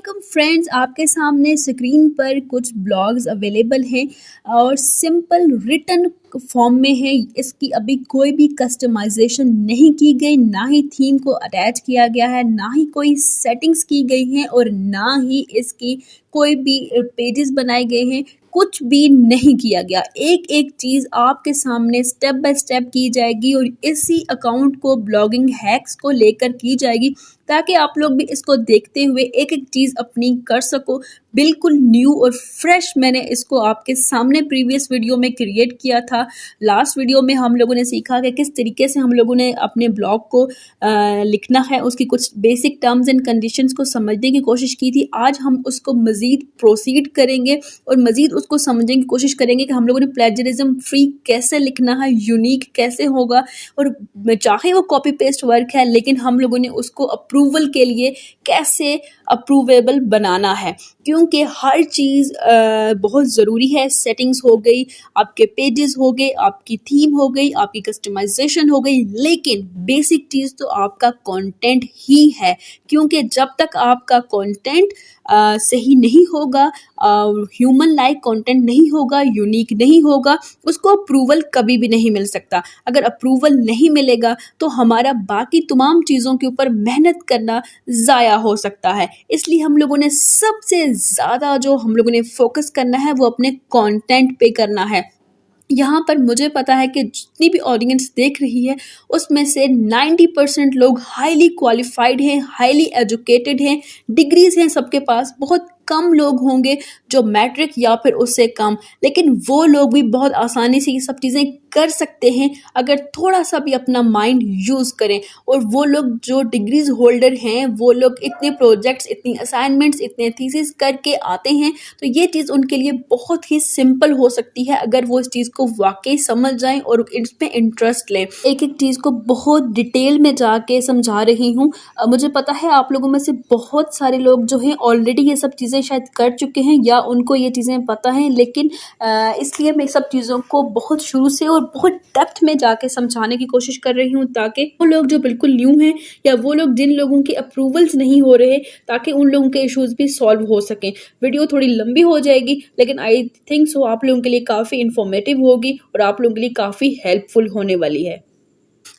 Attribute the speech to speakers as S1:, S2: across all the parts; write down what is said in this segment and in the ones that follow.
S1: Welcome friends, आपके सामने screen पर कुछ ब्लॉग्स अवेलेबल हैं और सिंपल रिटन फॉर्म में है। इसकी अभी कोई भी कस्टमाइजेशन नहीं की गई, ना ही थीम को अटैच किया गया है, ना ही कोई सेटिंग्स की गई हैं और ना ही इसकी कोई भी पेजेस बनाए गए हैं। कुछ भी नहीं किया गया। एक एक चीज़ आपके सामने स्टेप बाय स्टेप की जाएगी और इसी अकाउंट को ब्लॉगिंग हैक्स को लेकर की जाएगी ताकि आप लोग भी इसको देखते हुए एक एक चीज़ अपनी कर सको। बिल्कुल न्यू और फ्रेश मैंने इसको आपके सामने प्रीवियस वीडियो में क्रिएट किया था। लास्ट वीडियो में हम लोगों ने सीखा कि किस तरीके से हम लोगों ने अपने ब्लॉग को लिखना है, उसकी कुछ बेसिक टर्म्स एंड कंडीशंस को समझने की कोशिश की थी। आज हम उसको मज़ीद प्रोसीड करेंगे और मज़ीद उसको समझने की कोशिश करेंगे कि हम लोगों ने प्लेजरिज्म फ्री कैसे लिखना है, यूनिक कैसे होगा। और चाहे वो कॉपी पेस्ट वर्क है, लेकिन हम लोगों ने उसको अप्रूवल के लिए कैसे अप्रूवेबल बनाना है, क्योंकि हर चीज़ बहुत ज़रूरी है। सेटिंग्स हो गई, आपके पेजेस हो गए, आपकी थीम हो गई, आपकी कस्टमाइजेशन हो गई, लेकिन बेसिक चीज़ तो आपका कंटेंट ही है। क्योंकि जब तक आपका कंटेंट सही नहीं होगा, ह्यूमन लाइक कंटेंट नहीं होगा, यूनिक नहीं होगा, उसको अप्रूवल कभी भी नहीं मिल सकता। अगर अप्रूवल नहीं मिलेगा तो हमारा बाकी तमाम चीज़ों के ऊपर मेहनत करना ज़ाया हो सकता है। इसलिए हम लोगों ने सबसे ज़्यादा जो हम लोगों ने फोकस करना है वो अपने कंटेंट पे करना है। यहाँ पर मुझे पता है कि जितनी भी ऑडियंस देख रही है उसमें से 90% लोग हाईली क्वालिफाइड हैं, हाईली एजुकेटेड हैं, डिग्रीज हैं सबके पास। बहुत कम लोग होंगे जो मैट्रिक या फिर उससे कम, लेकिन वो लोग भी बहुत आसानी से ये सब चीज़ें कर सकते हैं अगर थोड़ा सा भी अपना माइंड यूज़ करें। और वो लोग जो डिग्रीज होल्डर हैं, वो लोग इतने प्रोजेक्ट्स, इतनी असाइनमेंट्स, इतने थीसिस करके आते हैं, तो ये चीज़ उनके लिए बहुत ही सिंपल हो सकती है अगर वो इस चीज़ को वाकई समझ जाएं और इस पे इंटरेस्ट लें। एक एक चीज़ को बहुत डिटेल में जाके समझा रही हूँ। मुझे पता है आप लोगों में से बहुत सारे लोग जो हैं ऑलरेडी ये सब चीज़ें शायद कर चुके हैं या उनको ये चीज़ें पता हैं, लेकिन इसलिए मैं सब चीज़ों को बहुत शुरू से और बहुत डेप्थ में जाके समझाने की कोशिश कर रही हूँ ताकि वो लोग जो बिल्कुल न्यू हैं या वो लोग जिन लोगों के अप्रूवल्स नहीं हो रहे, ताकि उन लोगों के इश्यूज भी सॉल्व हो सकें। वीडियो थोड़ी लंबी हो जाएगी, लेकिन आई थिंक सो आप लोगों के लिए काफ़ी इंफॉर्मेटिव होगी और आप लोगों के लिए काफ़ी हेल्पफुल होने वाली है।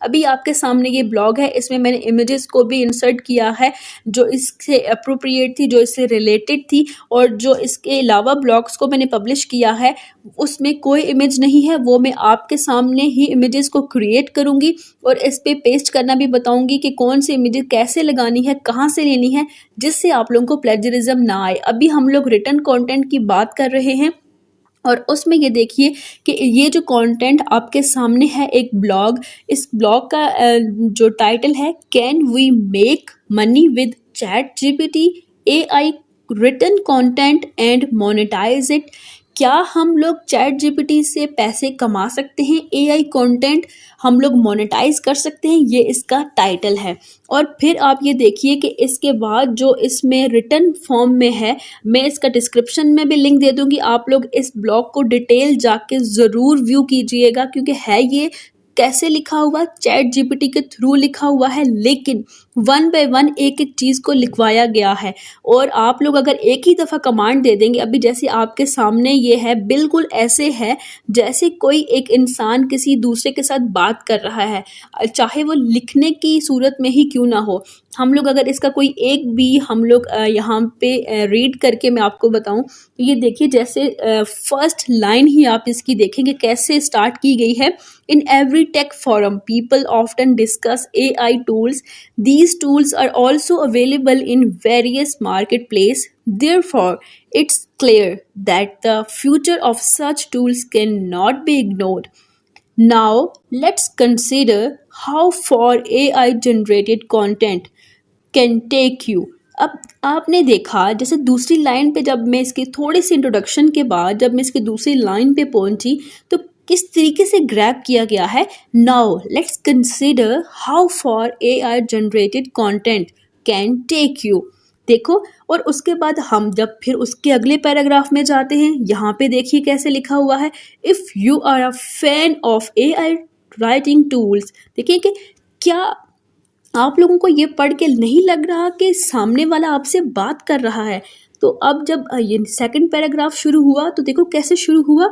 S1: अभी आपके सामने ये ब्लॉग है, इसमें मैंने इमेजेस को भी इंसर्ट किया है जो इससे अप्रोप्रिएट थी, जो इससे रिलेटेड थी। और जो इसके अलावा ब्लॉग्स को मैंने पब्लिश किया है उसमें कोई इमेज नहीं है, वो मैं आपके सामने ही इमेजेस को क्रिएट करूँगी और इस पे पेस्ट करना भी बताऊँगी कि कौन सी इमेजेस कैसे लगानी है, कहाँ से लेनी है, जिससे आप लोगों को प्लेजरिज्म ना आए। अभी हम लोग रिटर्न कंटेंट की बात कर रहे हैं और उसमें ये देखिए कि ये जो कंटेंट आपके सामने है एक ब्लॉग, इस ब्लॉग का जो टाइटल है, can we make money with ChatGPT AI written content and monetize it. क्या हम लोग चैट जीपीटी से पैसे कमा सकते हैं, एआई कंटेंट हम लोग मोनेटाइज कर सकते हैं, ये इसका टाइटल है। और फिर आप ये देखिए कि इसके बाद जो इसमें रिटन फॉर्म में है, मैं इसका डिस्क्रिप्शन में भी लिंक दे दूंगी, आप लोग इस ब्लॉग को डिटेल जाके ज़रूर व्यू कीजिएगा, क्योंकि है ये कैसे लिखा हुआ, चैट जीपीटी के थ्रू लिखा हुआ है, लेकिन वन बाय वन एक एक चीज़ को लिखवाया गया है। और आप लोग अगर एक ही दफ़ा कमांड दे देंगे, अभी जैसे आपके सामने ये है, बिल्कुल ऐसे है जैसे कोई एक इंसान किसी दूसरे के साथ बात कर रहा है, चाहे वो लिखने की सूरत में ही क्यों ना हो। हम लोग अगर इसका कोई एक भी हम लोग यहाँ पे रीड करके मैं आपको बताऊँ तो ये देखिए, जैसे फर्स्ट लाइन ही आप इसकी देखेंगे कैसे स्टार्ट की गई है। In every tech forum people often discuss AI tools, these tools are also available in various marketplaces. Therefore, it's clear that the future of such tools cannot be ignored. Now, let's consider how far AI generated content can take you. अब आपने देखा, जैसे दूसरी line पे जब मैं इसकी थोड़ी सी इंट्रोडक्शन के बाद जब मैं इसकी दूसरी लाइन पे पहुंची तो किस तरीके से ग्रैब किया गया है। Now let's consider how far AI generated content can take you. देखो, और उसके बाद हम जब फिर उसके अगले पैराग्राफ में जाते हैं, यहाँ पे देखिए कैसे लिखा हुआ है, if you are a fan of AI writing tools. देखिए कि क्या आप लोगों को ये पढ़ के नहीं लग रहा कि सामने वाला आपसे बात कर रहा है? तो अब जब ये सेकंड पैराग्राफ शुरू हुआ तो देखो कैसे शुरू हुआ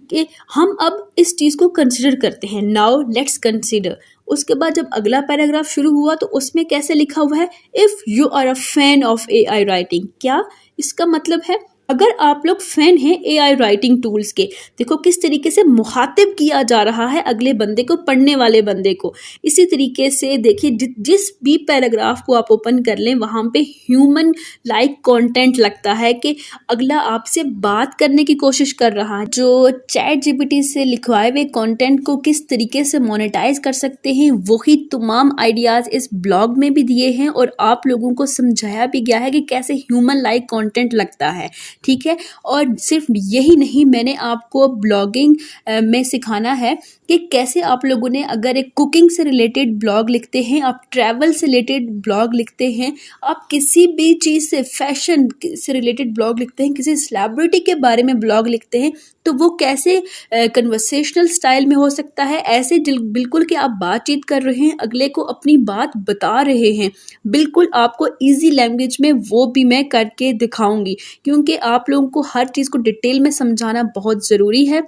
S1: कि हम अब इस चीज़ को कंसिडर करते हैं, नाउ लेट्स कंसिडर। उसके बाद जब अगला पैराग्राफ शुरू हुआ तो उसमें कैसे लिखा हुआ है, if you are a fan of AI writing. क्या इसका मतलब है? अगर आप लोग फैन हैं एआई राइटिंग टूल्स के, देखो किस तरीके से मुखातिब किया जा रहा है अगले बंदे को, पढ़ने वाले बंदे को। इसी तरीके से देखिए जिस भी पैराग्राफ को आप ओपन कर लें वहाँ पे ह्यूमन लाइक कंटेंट लगता है कि अगला आपसे बात करने की कोशिश कर रहा है। जो चैट जीपीटी से लिखवाए हुए कंटेंट को किस तरीके से मोनेटाइज कर सकते हैं, वही तमाम आइडियाज़ इस ब्लॉग में भी दिए हैं और आप लोगों को समझाया भी गया है कि कैसे ह्यूमन लाइक कंटेंट लगता है, ठीक है। और सिर्फ यही नहीं, मैंने आपको ब्लॉगिंग में सिखाना है कि कैसे आप लोगों ने अगर एक कुकिंग से रिलेटेड ब्लॉग लिखते हैं, आप ट्रैवल से रिलेटेड ब्लॉग लिखते हैं, आप किसी भी चीज़ से फैशन से रिलेटेड ब्लॉग लिखते हैं, किसी सेलिब्रिटी के बारे में ब्लॉग लिखते हैं, तो वो कैसे कन्वर्सेशनल स्टाइल में हो सकता है, ऐसे बिल्कुल कि आप बातचीत कर रहे हैं, अगले को अपनी बात बता रहे हैं, बिल्कुल आपको ईजी लैंग्वेज में, वो भी मैं करके दिखाऊंगी, क्योंकि आप लोगों को हर चीज़ को डिटेल में समझाना बहुत ज़रूरी है,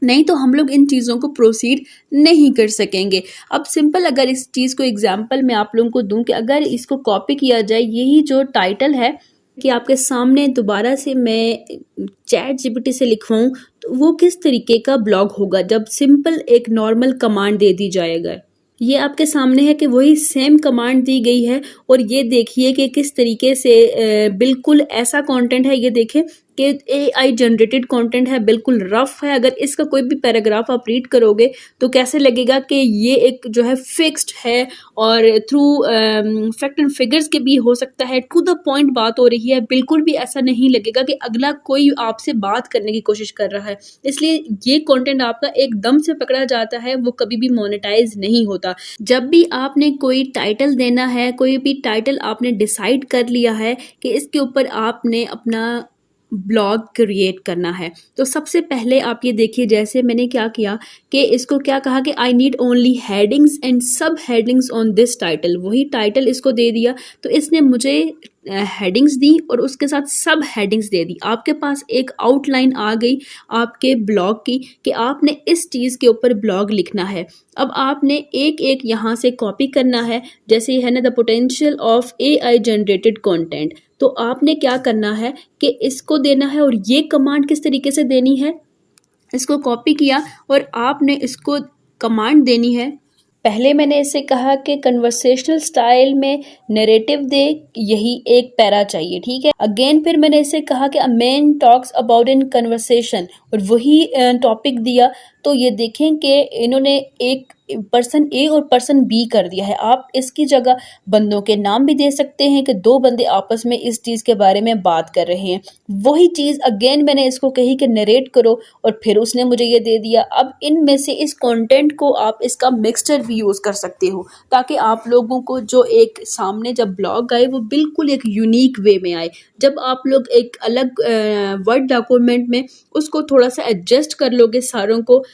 S1: नहीं तो हम लोग इन चीज़ों को प्रोसीड नहीं कर सकेंगे। अब सिंपल अगर इस चीज़ को एग्जांपल मैं आप लोगों को दूं कि अगर इसको कॉपी किया जाए, यही जो टाइटल है कि आपके सामने दोबारा से मैं चैट जीपीटी से लिखवाऊं तो वो किस तरीके का ब्लॉग होगा जब सिंपल एक नॉर्मल कमांड दे दी जाएगा। ये आपके सामने है कि वही सेम कमांड दी गई है और ये देखिए कि किस तरीके से बिल्कुल ऐसा कंटेंट है। ये देखें कि एआई जनरेटेड कंटेंट है, बिल्कुल रफ है। अगर इसका कोई भी पैराग्राफ आप रीड करोगे तो कैसे लगेगा कि ये एक जो है फिक्स्ड है और थ्रू फैक्ट एंड फिगर्स के भी हो सकता है, टू द पॉइंट बात हो रही है। बिल्कुल भी ऐसा नहीं लगेगा कि अगला कोई आपसे बात करने की कोशिश कर रहा है। इसलिए ये कंटेंट आपका एकदम से पकड़ा जाता है, वो कभी भी मोनेटाइज नहीं होता। जब भी आपने कोई टाइटल देना है, कोई भी टाइटल आपने डिसाइड कर लिया है कि इसके ऊपर आपने अपना ब्लॉग क्रिएट करना है, तो सबसे पहले आप ये देखिए, जैसे मैंने क्या किया कि इसको क्या कहा कि I need only headings and सब हेडिंग्स ऑन दिस टाइटल। वही टाइटल इसको दे दिया तो इसने मुझे हेडिंग्स दी और उसके साथ सब हेडिंग्स दे दी। आपके पास एक आउटलाइन आ गई आपके ब्लॉग की कि आपने इस चीज़ के ऊपर ब्लॉग लिखना है। अब आपने एक एक यहाँ से कॉपी करना है, जैसे है ना the potential of AI generated content. तो आपने क्या करना है कि इसको देना है और ये कमांड किस तरीके से देनी है, इसको कॉपी किया और आपने इसको कमांड देनी है। पहले मैंने इसे कहा कि कन्वर्सेशनल स्टाइल में नरेटिव दे, यही एक पैरा चाहिए, ठीक है। अगेन फिर मैंने इसे कहा कि a man talks about in conversation और वही टॉपिक दिया। तो ये देखें कि इन्होंने एक पर्सन ए और पर्सन बी कर दिया है। आप इसकी जगह बंदों के नाम भी दे सकते हैं कि दो बंदे आपस में इस चीज़ के बारे में बात कर रहे हैं। वही चीज़ अगेन मैंने इसको कही कि नरेट करो और फिर उसने मुझे ये दे दिया। अब इनमें से इस कंटेंट को आप इसका मिक्सचर भी यूज़ कर सकते हो ताकि आप लोगों को जो एक सामने जब ब्लॉग आए वो बिल्कुल एक यूनिक वे में आए। जब आप लोग एक अलग वर्ड डॉक्यूमेंट में उसको थोड़ा सा एडजस्ट कर लोगे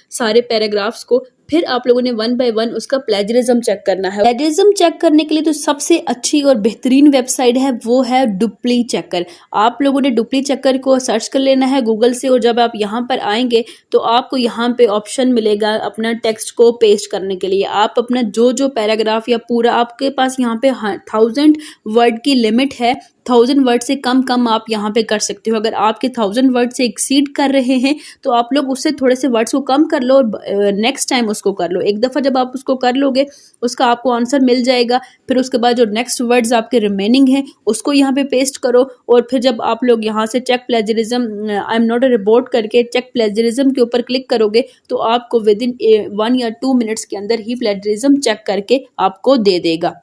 S1: सारे पैराग्राफ्स को, फिर आप लोगों ने वन बाय वन उसका प्लेजरिज्म चेक करना है। प्लेजरिज्म चेक करने के लिए तो सबसे अच्छी और बेहतरीन वेबसाइट है वो है डुप्ली चेकर। आप लोगों ने डुप्ली चेकर को सर्च कर लेना है गूगल से और जब आप यहाँ पर आएंगे तो आपको यहाँ पे ऑप्शन मिलेगा अपना टेक्स्ट को पेस्ट करने के लिए। आप अपना जो पैराग्राफ या पूरा, आपके पास यहाँ पे 1000 वर्ड की लिमिट है, 1000 वर्ड से कम आप यहाँ पे कर सकते हो। अगर आपके 1000 वर्ड से एक्सीड कर रहे हैं तो आप लोग उससे थोड़े से वर्ड्स को कम कर लो और नेक्स्ट टाइम उसको कर लो। एक दफ़ा जब आप उसको कर लोगे उसका आपको आंसर मिल जाएगा। फिर उसके बाद जो नेक्स्ट वर्ड्स आपके रिमेनिंग हैं उसको यहाँ पे पेस्ट करो और फिर जब आप लोग यहाँ से check plagiarism, I am not a report करके चेक प्लेजरिज्म के ऊपर क्लिक करोगे तो आपको विद इन 1 या 2 मिनट्स के अंदर ही प्लेजरिज्म चेक करके आपको दे देगा।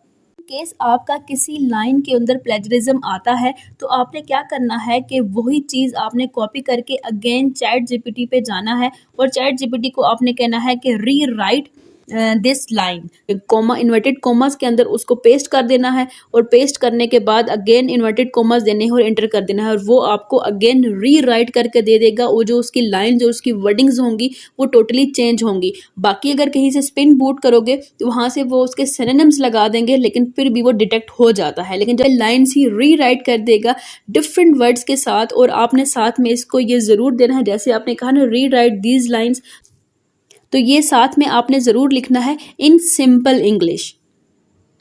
S1: केस आपका किसी लाइन के अंदर प्लेजरिज्म आता है तो आपने क्या करना है कि वही चीज़ आपने कॉपी करके अगेन चैट जीपीटी पे जाना है और चैट जीपीटी को आपने कहना है कि री right this line, coma inverted commas के अंदर उसको पेस्ट कर देना है और पेस्ट करने के बाद अगेन इन्वर्टेड कोमास देने हैं और एंटर कर देना है और वो आपको अगेन री राइट करके दे देगा। वो जो उसकी लाइन जो उसकी वर्डिंग्स होंगी वो टोटली चेंज होंगी। बाकी अगर कहीं से स्पिन बूट करोगे तो वहाँ से वो उसके सिनोनिम्स लगा देंगे लेकिन फिर भी वो डिटेक्ट हो जाता है। लेकिन जब लाइन्स ही री राइट कर देगा डिफरेंट वर्ड्स के साथ, और आपने साथ में इसको ये ज़रूर देना है, जैसे आपने कहा ना री राइट दीज लाइन्स, तो ये साथ में आपने ज़रूर लिखना है इन सिंपल इंग्लिश।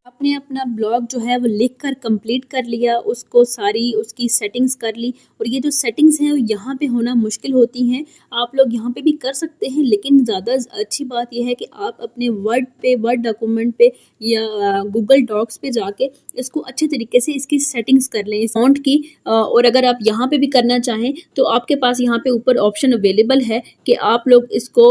S1: आपने अपना ब्लॉग जो है वो लिख कर कंप्लीट कर लिया, उसको सारी उसकी सेटिंग्स कर ली, और ये जो सेटिंग्स हैं वो यहाँ पे होना मुश्किल होती हैं। आप लोग यहाँ पे भी कर सकते हैं, लेकिन ज़्यादा अच्छी बात यह है कि आप अपने वर्ड डॉक्यूमेंट पे या गूगल डॉक्स पे जाके इसको अच्छे तरीके से इसकी सेटिंग्स कर लें इस फॉन्ट की। और अगर आप यहाँ पे भी करना चाहें तो आपके पास यहाँ पे ऊपर ऑप्शन अवेलेबल है कि आप लोग इसको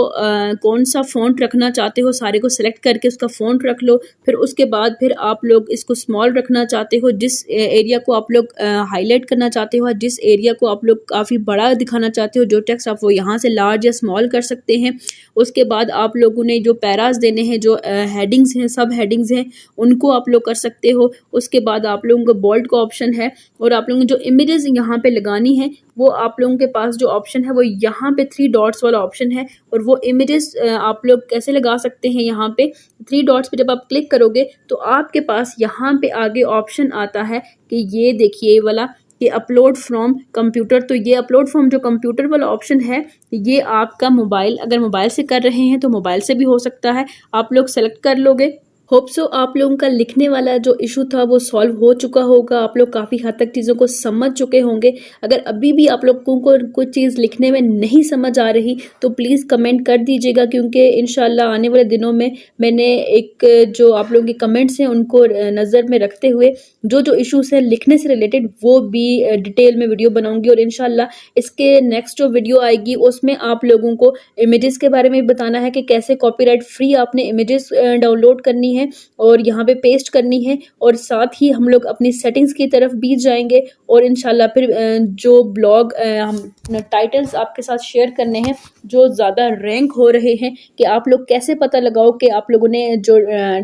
S1: कौन सा फॉन्ट रखना चाहते हो, सारे को सिलेक्ट करके उसका फॉन्ट रख लो। फिर उसके बाद फिर आप लोग इसको स्मॉल रखना चाहते हो, जिस एरिया को आप लोग हाईलाइट करना चाहते हो, जिस एरिया को आप लोग काफ़ी बड़ा दिखाना चाहते हो जो टेक्स्ट, आप वो यहाँ से लार्ज या स्मॉल कर सकते हैं। उसके बाद आप लोगों ने जो पैराज देने हैं, जो हेडिंग्स हैं, सब हेडिंग्स हैं, उनको आप लोग कर सकते हो। उसके बाद आप लोगों को बोल्ड का ऑप्शन है, और आप लोगों ने जो इमेजेस यहाँ पे लगानी है वो आप लोगों के पास जो ऑप्शन है वो यहाँ पे 3 डॉट्स वाला ऑप्शन है। और वो इमेजेस आप लोग कैसे लगा सकते हैं, यहाँ पे 3 डॉट्स पे जब आप क्लिक करोगे तो आपके पास यहाँ पे आगे ऑप्शन आता है कि ये देखिए वाला कि अपलोड फ्रॉम कंप्यूटर। तो ये अपलोड फ्रॉम जो कंप्यूटर वाला ऑप्शन है, ये आपका मोबाइल, अगर मोबाइल से कर रहे हैं तो मोबाइल से भी हो सकता है, आप लोग सेलेक्ट कर लोगे। होप सो आप लोगों का लिखने वाला जो इशू था वो सॉल्व हो चुका होगा, आप लोग काफ़ी हद तक चीज़ों को समझ चुके होंगे। अगर अभी भी आप लोगों को कुछ चीज़ लिखने में नहीं समझ आ रही तो प्लीज़ कमेंट कर दीजिएगा, क्योंकि इंशाल्लाह आने वाले दिनों में मैंने एक जो आप लोगों के कमेंट्स हैं उनको नज़र में रखते हुए जो जो इशूज़ हैं लिखने से रिलेटेड वो भी डिटेल में वीडियो बनाऊंगी। और इंशाल्लाह इसके नेक्स्ट जो वीडियो आएगी उसमें आप लोगों को इमेजेस के बारे में बताना है कि कैसे कॉपीराइट फ्री आपने इमेजेस डाउनलोड करनी है और यहाँ पे पेस्ट करनी है, और साथ ही हम लोग अपनी सेटिंग्स की तरफ भी जाएंगे। और इंशाल्लाह फिर जो ब्लॉग हम टाइटल्स आपके साथ शेयर करने हैं जो ज़्यादा रैंक हो रहे हैं, कि आप लोग कैसे पता लगाओ कि आप लोगों ने जो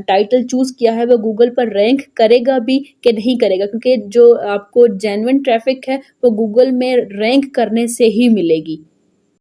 S1: टाइटल चूज़ किया है वो गूगल पर रैंक करेगा भी कि नहीं करेगा, क्योंकि जो आपको जेन्युइन ट्रैफिक है वो गूगल में रैंक करने से ही मिलेगी।